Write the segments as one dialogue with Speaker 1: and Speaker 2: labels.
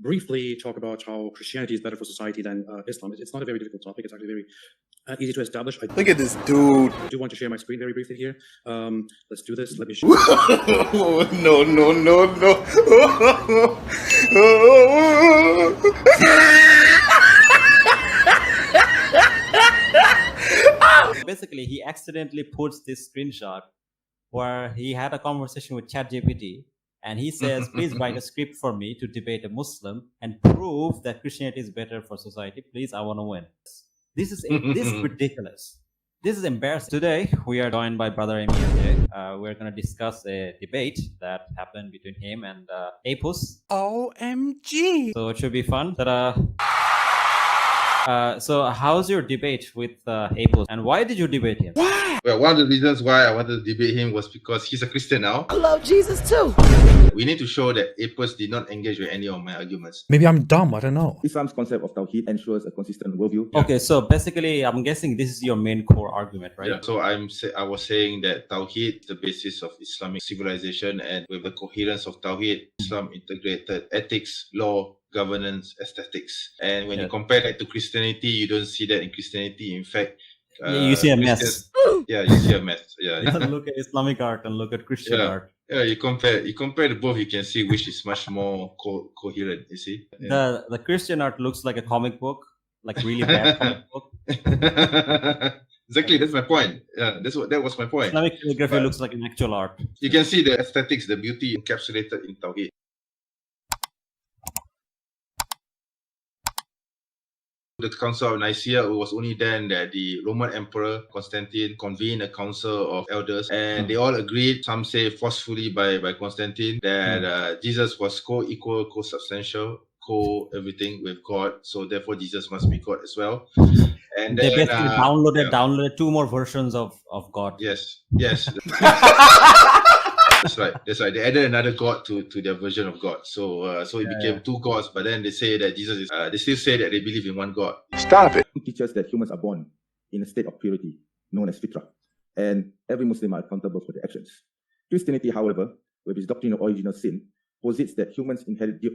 Speaker 1: briefly talk about how Christianity is better for society than Islam. It's not a very difficult topic. It's actually very easy to establish.
Speaker 2: Look at this dude.
Speaker 1: I do want to share my screen very briefly here. Let's do this. Let me show
Speaker 2: No, no, no, no.
Speaker 3: Basically, he accidentally puts this screenshot where he had a conversation with Chatgpt, and he says, please write a script for me to debate a Muslim and prove that Christianity is better for society. Please, I want to win. This is ridiculous. This is embarrassing. Today, we are joined by Brother Amy. We're going to discuss a debate that happened between him and Apos.
Speaker 2: OMG.
Speaker 3: So it should be fun. So how's your debate with Apos, and why did you debate him?
Speaker 4: Well, one of the reasons why I wanted to debate him was because he's a Christian now.
Speaker 5: I love Jesus too.
Speaker 4: We need to show that Apos did not engage with any of my arguments.
Speaker 2: Maybe I'm dumb, I don't know.
Speaker 6: Islam's concept of Tawheed ensures a consistent worldview.
Speaker 3: Okay, so basically, I'm guessing this is your main core argument, right?
Speaker 4: Yeah. So I was saying that Tawheed is the basis of Islamic civilization, and with the coherence of Tawheed, Islam integrated ethics, law, governance, aesthetics. And when you compare that to Christianity, you don't see that in Christianity. In fact,
Speaker 3: you see a mess.
Speaker 4: Yeah, you see a mess. Yeah.
Speaker 3: Look at Islamic art and look at Christian art.
Speaker 4: Yeah, you compare the both, you can see which is much more coherent, you see. Yeah.
Speaker 3: The Christian art looks like a comic book, like really bad comic book.
Speaker 4: Exactly, that's my point. Yeah, that was my point.
Speaker 3: Islamic calligraphy looks like an actual art.
Speaker 4: You can see the aesthetics, the beauty encapsulated in Tawheed. The Council of Nicaea, it was only then that the Roman Emperor Constantine convened a council of elders, and they all agreed, some say forcefully by Constantine, that Jesus was co-equal, co-substantial, co-everything with God, so therefore Jesus must be God as well. And
Speaker 3: they
Speaker 4: then,
Speaker 3: basically downloaded two more versions of God.
Speaker 4: Yes. That's right. They added another god to their version of God. So it became two gods. But then they say that Jesus is. They still say that they believe in one God.
Speaker 2: Stop it.
Speaker 6: It teaches that humans are born in a state of purity, known as fitrah, and every Muslim are accountable for their actions. Christianity, however, with its doctrine of original sin, posits that humans inherit guilt,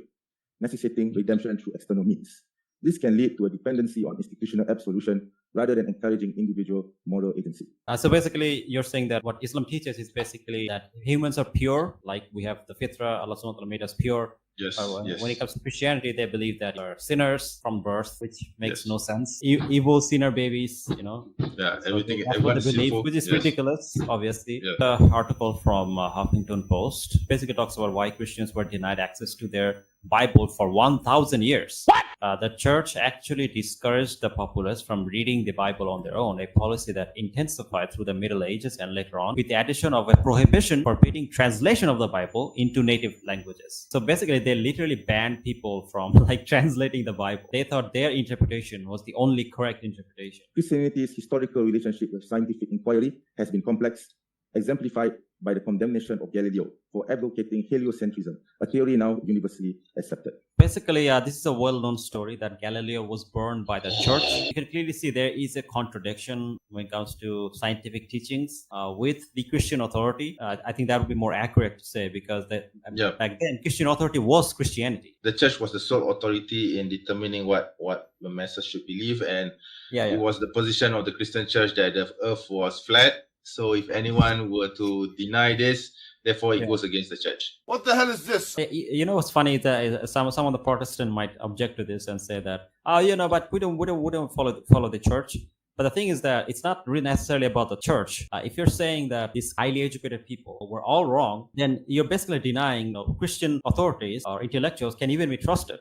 Speaker 6: necessitating redemption through external means. This can lead to a dependency on institutional absolution rather than encouraging individual moral agency.
Speaker 3: So basically, you're saying that what Islam teaches is basically that humans are pure, like we have the fitrah, Allah subhanahu wa ta'ala made us pure.
Speaker 4: Yes,
Speaker 3: When it comes to Christianity, they believe that are sinners from birth, which makes no sense. Evil sinner babies,
Speaker 4: Yeah, everything.
Speaker 3: That's what they believe, which is ridiculous, obviously.
Speaker 4: Yeah.
Speaker 3: The article from Huffington Post basically talks about why Christians were denied access to their Bible for 1,000 years. What? The church actually discouraged the populace from reading the Bible on their own, a policy that intensified through the Middle Ages and later on, with the addition of a prohibition forbidding translation of the Bible into native languages. So basically, they literally banned people from translating the Bible. They thought their interpretation was the only correct interpretation.
Speaker 6: Christianity's historical relationship with scientific inquiry has been complex, exemplified by the condemnation of Galileo for advocating heliocentrism, a theory now universally accepted.
Speaker 3: Basically, this is a well-known story that Galileo was burned by the church. You can clearly see there is a contradiction when it comes to scientific teachings with the Christian authority. I think that would be more accurate to say, because back then, Christian authority was Christianity.
Speaker 4: The church was the sole authority in determining what the masses should believe, and it was the position of the Christian church that the earth was flat. So if anyone were to deny this, therefore it goes against the church.
Speaker 2: What the hell is this?
Speaker 3: You know what's funny is that some of the Protestants might object to this and say that, but we don't follow the church. But the thing is that it's not really necessarily about the church. If you're saying that these highly educated people were all wrong, then you're basically denying Christian authorities or intellectuals can even be trusted.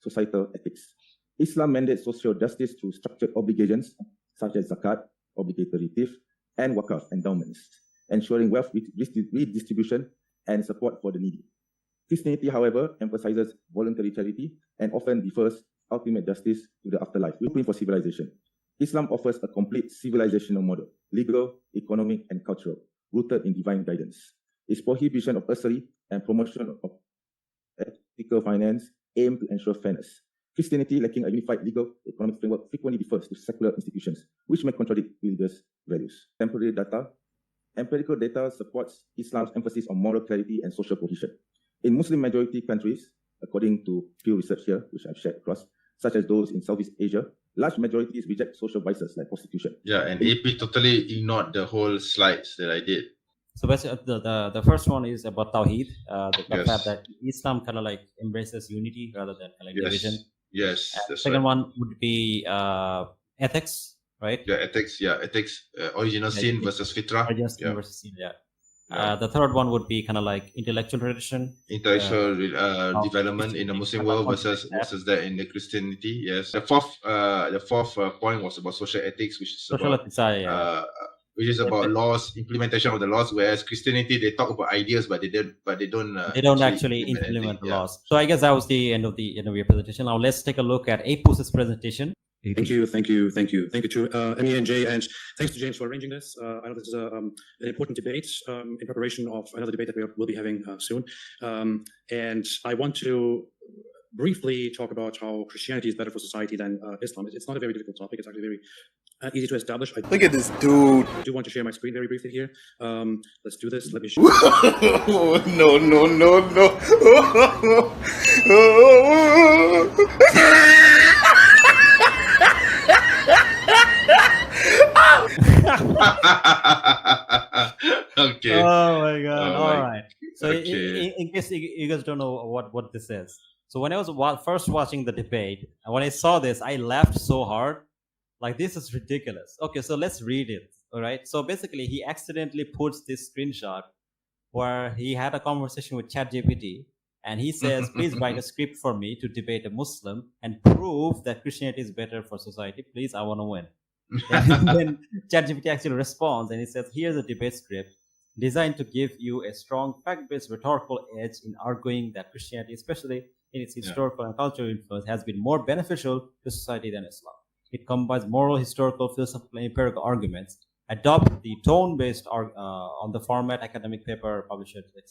Speaker 6: Societal ethics. Islam mandates social justice through structured obligations such as zakat, obligatory theft, and wakaf endowments, ensuring wealth redistribution and support for the needy. Christianity, however, emphasizes voluntary charity and often defers ultimate justice to the afterlife, blueprint for civilization. Islam offers a complete civilizational model, legal, economic, and cultural, rooted in divine guidance. Its prohibition of usury and promotion of ethical finance aim to ensure fairness. Christianity, lacking a unified legal economic framework, frequently defers to secular institutions, which may contradict religious values. Temporary data. Empirical data supports Islam's emphasis on moral clarity and social cohesion. In Muslim-majority countries, According to Pew Research here, which I've shared across, such as those in Southeast Asia, large majorities reject social vices like prostitution.
Speaker 4: Yeah, and AP totally ignored the whole slides that I did.
Speaker 3: So basically, the first one is about Tawheed, the
Speaker 4: Yes.
Speaker 3: fact that Islam kind of like embraces unity rather than kind of like
Speaker 4: Yes.
Speaker 3: division.
Speaker 4: Yes,
Speaker 3: And
Speaker 4: that's
Speaker 3: second
Speaker 4: right.
Speaker 3: one would be ethics, right?
Speaker 4: Yeah, ethics. Yeah, ethics. Original
Speaker 3: Yeah,
Speaker 4: sin
Speaker 3: ethics.
Speaker 4: versus fitrah.
Speaker 3: Religious
Speaker 4: Yeah.
Speaker 3: versus sin, yeah.
Speaker 4: Yeah.
Speaker 3: The third one would be kind of like intellectual tradition.
Speaker 4: Intellectual
Speaker 3: how
Speaker 4: development in the Muslim world versus that in the Christianity. Yes. The fourth point was about social ethics, which is
Speaker 3: Social
Speaker 4: about
Speaker 3: ethics, yeah.
Speaker 4: which is about laws, implementation of the laws. Whereas Christianity, they talk about ideas, but they don't.
Speaker 3: They don't actually implement
Speaker 4: anything.
Speaker 3: the laws. So I guess that was the end of your presentation. Now let's take a look at Apost's presentation.
Speaker 1: Thank you to Emmy and Jay, and thanks to James for arranging this. I know this is an important debate in preparation of another debate that we will be having soon. And I want to briefly talk about how Christianity is better for society than Islam. It's not a very difficult topic. It's actually very easy to establish.
Speaker 2: Look at this dude.
Speaker 1: I do want to share my screen very briefly here. Let's do this. Let me show
Speaker 2: No, no, no, no.
Speaker 4: Okay.
Speaker 3: Oh my god!
Speaker 4: Oh
Speaker 3: All
Speaker 4: my-
Speaker 3: right. So
Speaker 4: okay.
Speaker 3: in case you guys don't know what this is, so when I was first watching the debate, and when I saw this, I laughed so hard. Like, this is ridiculous. Okay, so let's read it. All right. So basically, he accidentally puts this screenshot where he had a conversation with Chatgpt, and he says, "Please write a script for me to debate a Muslim and prove that Christianity is better for society. Please, I want to win." And then ChatGPT actually responds, and he says, "Here's a debate script designed to give you a strong fact-based rhetorical edge in arguing that Christianity, especially in its historical and cultural influence, has been more beneficial to society than Islam. It combines moral, historical, philosophical, and empirical arguments, adopt the tone-based on the format academic paper published, etc."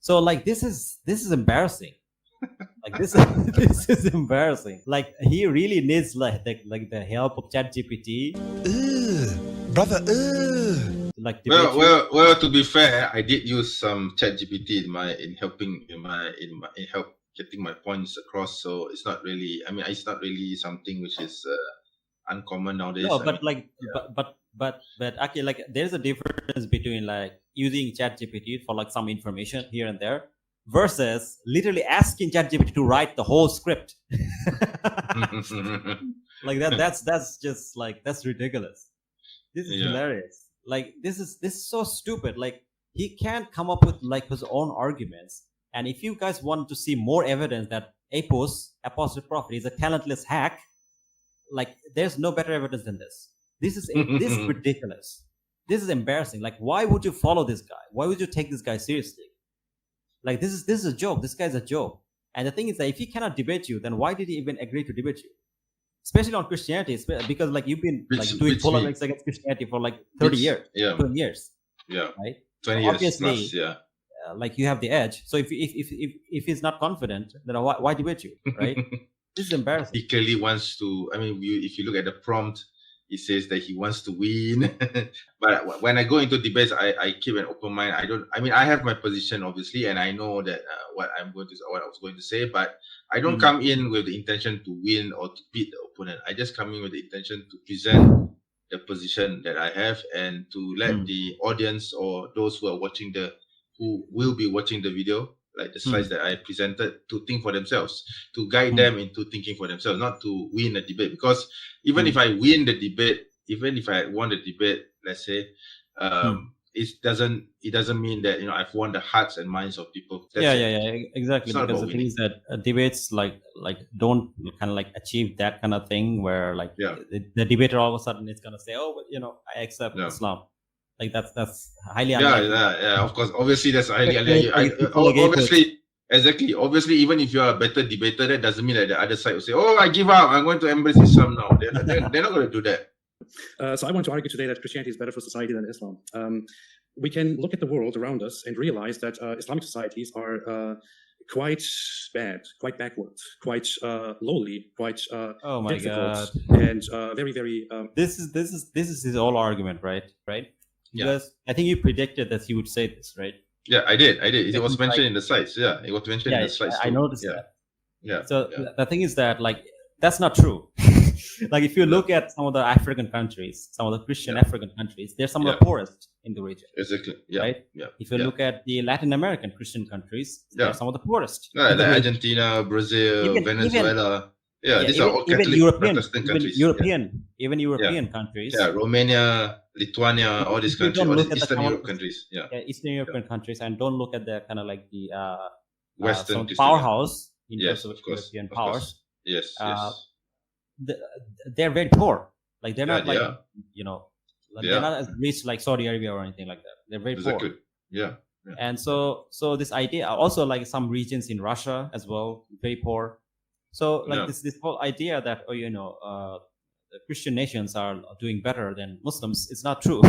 Speaker 3: So, like, this is embarrassing. Like, this is embarrassing. Like, he really needs like the help of ChatGPT.
Speaker 2: Brother,
Speaker 3: Like, debate you.
Speaker 4: Well. To be fair, I did use some ChatGPT in helping getting my points across. So it's not really. I mean, it's not really something which is uncommon nowadays.
Speaker 3: No,
Speaker 4: I
Speaker 3: but
Speaker 4: mean,
Speaker 3: like, but okay, like, there's a difference between like using ChatGPT for like some information here and there versus literally asking ChatGPT to write the whole script. Like that's just like, that's ridiculous. This is
Speaker 4: Yeah.
Speaker 3: hilarious. Like, this is so stupid. Like, he can't come up with like his own arguments. And if you guys want to see more evidence that Apostate Prophet is a talentless hack, like, there's no better evidence than this. This is ridiculous. This is embarrassing. Like, why would you follow this guy? Why would you take this guy seriously? Like, this is a joke. This guy's a joke. And the thing is that if he cannot debate you, then why did he even agree to debate you? Especially on Christianity, because like you've been like doing polemics against Christianity for like 30 years,
Speaker 4: Yeah.
Speaker 3: 20 years,
Speaker 4: Yeah.
Speaker 3: right?
Speaker 4: 20
Speaker 3: So
Speaker 4: years
Speaker 3: obviously,
Speaker 4: plus. Yeah.
Speaker 3: Like, you have the edge. So if he's not confident, then why debate you, right? This is embarrassing.
Speaker 4: He clearly wants to. I mean, if you look at the prompt, he says that he wants to win. But when I go into debates, I keep an open mind. I have my position, obviously, and I know that what I was going to say, but I don't come in with the intention to win or to beat the opponent. I just come in with the intention to present the position that I have and to let the audience or those who will be watching the video, like the slides that I presented, to think for themselves, to guide them into thinking for themselves, not to win a debate. Because even if I win the debate, even if I won the debate, let's say, it doesn't mean that I've won the hearts and minds of people. That's it.
Speaker 3: Exactly.
Speaker 4: It's not
Speaker 3: Because the
Speaker 4: about
Speaker 3: thing is that debates like don't kind of like achieve that kind of thing where like the debater all of a sudden is gonna say, "Oh, but, I accept Islam." Like, that's highly unlikely.
Speaker 4: Yeah. Of course, obviously that's highly Exactly. Obviously, even if you're a better debater, that doesn't mean that the other side will say, "Oh, I give up. I'm going to embrace Islam now." They're not going to do that.
Speaker 1: So I want to argue today that Christianity is better for society than Islam. We can look at the world around us and realize that Islamic societies are quite bad, quite backward, quite lowly, quite
Speaker 3: Oh my
Speaker 1: difficult,
Speaker 3: God.
Speaker 1: and very, very.
Speaker 3: This is his whole argument, right?
Speaker 4: Yeah.
Speaker 3: Because I think you predicted that he would say this, right?
Speaker 4: Yeah, I did. It was
Speaker 3: It's
Speaker 4: mentioned
Speaker 3: like-
Speaker 4: in the slides. Yeah, it was mentioned in
Speaker 3: Yeah,
Speaker 4: the slides.
Speaker 3: I
Speaker 4: too.
Speaker 3: noticed
Speaker 4: Yeah.
Speaker 3: that.
Speaker 4: Yeah.
Speaker 3: So
Speaker 4: yeah.
Speaker 3: the thing is that like that's not true. Like if you look at some of the African countries, some of the Christian African countries, they're some of the poorest in the region.
Speaker 4: Exactly. Yeah.
Speaker 3: Right?
Speaker 4: Yeah.
Speaker 3: If you look at the Latin American Christian countries,
Speaker 4: Yeah.
Speaker 3: they're some of the poorest.
Speaker 4: Yeah,
Speaker 3: in the
Speaker 4: like
Speaker 3: region.
Speaker 4: Argentina, Brazil,
Speaker 3: Even-
Speaker 4: Venezuela. Yeah, these
Speaker 3: even,
Speaker 4: are all
Speaker 3: even
Speaker 4: Catholic
Speaker 3: European,
Speaker 4: Protestant
Speaker 3: even
Speaker 4: countries.
Speaker 3: Even European countries.
Speaker 4: Yeah, Romania, Lithuania, all these
Speaker 3: If you
Speaker 4: countries,
Speaker 3: don't
Speaker 4: all
Speaker 3: look
Speaker 4: these
Speaker 3: at the
Speaker 4: Eastern Europe
Speaker 3: count-
Speaker 4: countries. Yeah.
Speaker 3: Eastern European countries, and don't look at the kind of like the
Speaker 4: Western
Speaker 3: some
Speaker 4: Christian-
Speaker 3: powerhouse in
Speaker 4: Yes,
Speaker 3: terms of
Speaker 4: of course,
Speaker 3: European
Speaker 4: of course.
Speaker 3: powers.
Speaker 4: Yes,
Speaker 3: Uh,
Speaker 4: yes.
Speaker 3: They're very poor. Like they're
Speaker 4: Yeah,
Speaker 3: not like
Speaker 4: yeah.
Speaker 3: you know, like,
Speaker 4: Yeah.
Speaker 3: they're not as rich like Saudi Arabia or anything like that. They're very poor.
Speaker 4: Exactly. Yeah.
Speaker 3: And so this idea also like some regions in Russia as well, very poor. So like
Speaker 4: Yeah.
Speaker 3: this whole idea that the Christian nations are doing better than Muslims is not true.